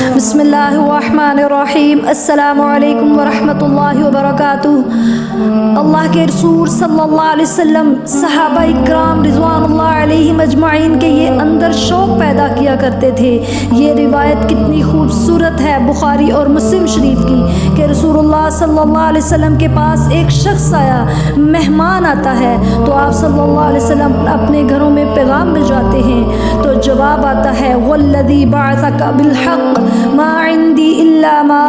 بسم اللہ الرحمن الرحیم۔ السلام علیکم ورحمۃ اللہ وبرکاتہ۔ اللہ کے رسول صلی اللہ علیہ وسلم صحابہ اکرام رضوان اللہ علیہم اجمعین کے یہ اندر شوق پیدا کیا کرتے تھے۔ یہ روایت کتنی خوبصورت ہے بخاری اور مسلم شریف کی کہ رسول اللہ صلی اللہ علیہ وسلم کے پاس ایک شخص آیا، مہمان آتا ہے تو آپ صلی اللہ علیہ وسلم اپنے گھروں میں پیغام بھجواتے ہیں تو جواب آتا ہے والذی بعثک بالحق ما عندی الا ما۔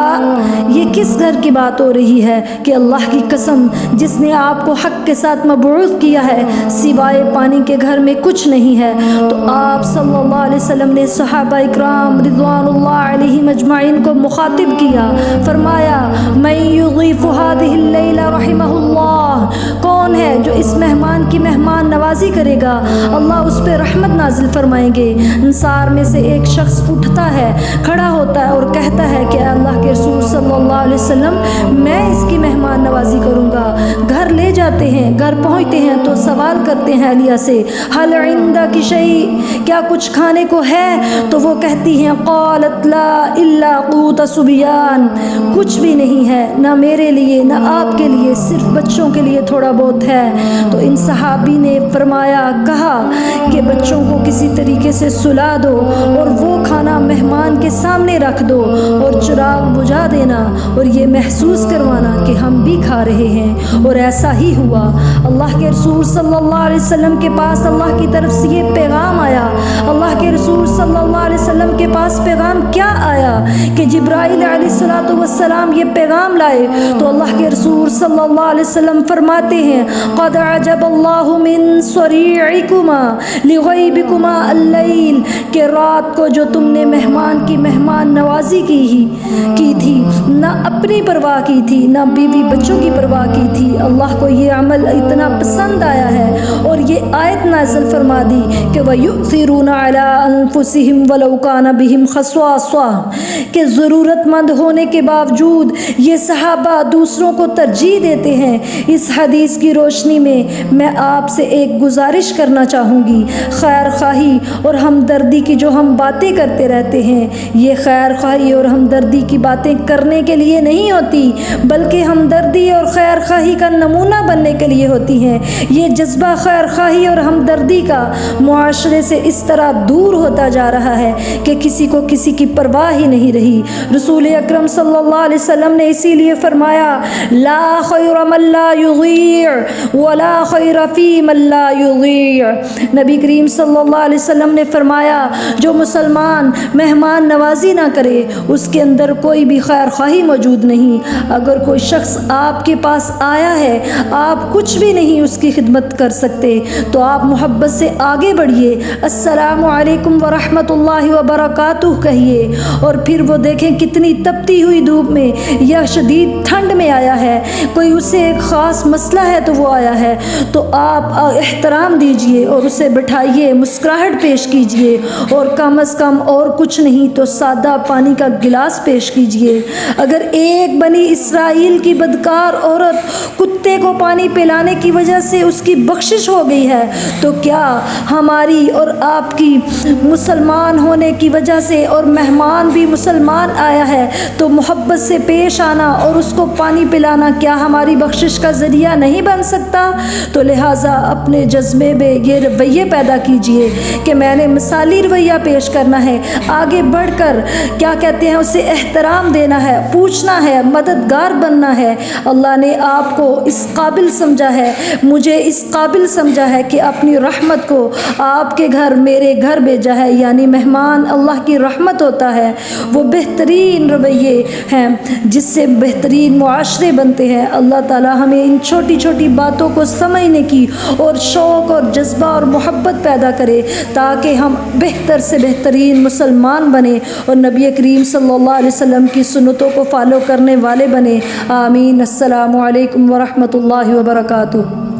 یہ کس گھر کی بات ہو رہی ہے کہ اللہ کی قسم جس نے آپ کو حق کے ساتھ مبعوث کیا ہے سوائے پانی کے گھر میں کچھ نہیں ہے۔ تو آپ صلی اللہ علیہ وسلم نے صحابہ اکرام رضوان اللہ علیہم اجمعین کو مخاطب کیا، فرمایا من یضیف هذه اللیلہ رحمہ اللہ، کون ہے جو اس مہمان کی مہمان نوازی کرے گا، اللہ اس پہ رحمت نازل فرمائیں گے۔ انصار میں سے ایک شخص اٹھتا ہے، کھڑا ہوتا ہے اور کہتا ہے کہ اللہ کے رسول صلی اللہ علیہ وسلم میں اس کی مہمان نوازی کروں گا۔ گھر لے جاتے ہیں، گھر پہنچتے ہیں تو سوال کرتے ہیں اہلیہ سے حل عندک شیء، کیا کچھ کھانے کو ہے؟ تو وہ کہتی ہیں قالت لا الا قوت صبیان، کچھ بھی نہیں ہے، نہ میرے لیے نہ آپ کے لیے، صرف بچوں کے لیے تھوڑا بہت ہے۔ تو ان صحابی نے فرمایا، کہا کہ بچوں کو کسی طریقے سے سلا دو اور وہ کھانا مہمان کے سامنے رکھ دو اور چراغ بجھا دینا اور یہ محسوس کروانا کہ ہم بھی کھا رہے ہیں۔ اور ایسا ہی ہوا۔ اللہ کے رسول صلی اللہ علیہ وسلم کے پاس اللہ کی طرف سے یہ پیغام آیا۔ اللہ کے رسول صلی اللہ علیہ وسلم کے پاس پیغام کیا آیا کہ جبرائیل علیہ الصلوۃ والسلام یہ پیغام لائے تو اللہ کے رسول صلی اللہ علیہ وسلم فرماتے ہیں قد عجب اللہ من صریعکما لغیبکما اللیل، کہ رات کو جو تم نے مہمان کی مہمان نوازی کی تھی، نہ اپنی پرواہ کی تھی نہ بیوی بچوں کی پرواہ کی تھی، اللہ کو یہ عمل اتنا پسند آیا ہے اور یہ آیت نازل فرما دی کہ وَيُؤْثِرُونَ عَلَىٰ أَنفُسِهِمْ وَلَوْ كَانَ بِهِمْ خَصَاصَةٌ، کہ ضرورت مند ہونے کے باوجود یہ صحابہ دوسروں کو ترجیح دیتے ہیں۔ اس حدیث کی روشنی میں آپ سے ایک گزارش کرنا چاہوں گی، خیر خواہی اور ہمدردی کی جو ہم باتیں کرتے رہتے ہیں، یہ خیر خواہی اور ہمدردی کی باتیں کرنے کے لیے نہیں ہوتی بلکہ ہمدردی اور خیر خواہی کا نمونہ بننے کے لیے ہوتی ہیں۔ یہ جذبہ خیر خواہی اور ہمدردی کا معاشرے سے اس طرح دور ہوتا جا رہا ہے کہ کسی کو کسی کی پرواہ ہی نہیں رہی۔ رسول اکرم صلی اللہ علیہ وسلم نے اسی لیے فرمایا لا خیر من لا یضیع ولا خیر فی من لا یضیع۔ نبی کریم صلی اللہ علیہ وسلم نے فرمایا جو مسلمان مہمان نوازی نہ کرے اس کے اندر کوئی بھی خیر خواہی موجود نہیں۔ اگر کوئی شخص آپ کے پاس آیا ہے، آپ کچھ بھی نہیں اس کی خدمت کر سکتے تو آپ محبت سے آگے بڑھیے، السلام علیکم ورحمۃ اللہ وبرکاتہ کہیے، اور پھر وہ دیکھیں کتنی تپتی ہوئی دھوپ میں یا شدید ٹھنڈ میں آیا ہے، کوئی اسے ایک خاص مسئلہ ہے تو وہ آیا ہے تو آپ احترام دیجئے اور اسے بٹھائیے، مسکراہٹ پیش کیجئے اور کم از کم اور کچھ نہیں تو سادہ پانی کا گلاس پیش کیجئے۔ اگر ایک بنی اسرائیل کی بدکار عورت کتے کو پانی پلانے کی وجہ سے اس کی بخشش ہو گئی ہے تو کیا ہماری اور آپ کی مسلمان ہونے کی وجہ سے اور مہمان بھی مسلمان آیا ہے تو محبت سے پیش آنا اور اس کو پانی پلانا کیا ہماری بخشش کا ذریعہ نہیں بن سکتا؟ تو لہٰذا اپنے جذبے میں یہ رویے پیدا کیجئے کہ میں نے مثالی رویہ پیش کرنا ہے، آگے بڑھ کر کیا کہتے ہیں اسے احترام دینا ہے، پوچھنا ہے، مددگار بننا ہے۔ اللہ نے آپ کو اس قابل سمجھا ہے، مجھے اس قابل سمجھا ہے کہ اپنی رحمت کو آپ کے گھر میرے گھر بھیجا ہے، یعنی مہمان اللہ کی رحمت ہوتا ہے۔ وہ بہترین رویے ہیں جس سے بہترین معاشرے بنتے ہیں۔ اللہ تعالی ہمیں ان چھوٹی چھوٹی باتوں کو سمجھنے کی اور شوق اور جذبہ اور محبت پیدا کرے تاکہ ہم بہتر سے بہترین مسلمان بنیں اور نبی کریم صلی اللہ علیہ وسلم کی سنتوں کو فالو کرنے والے بنیں۔ آمین۔ السلام علیکم ورحمۃ اللہ وبرکاتہ۔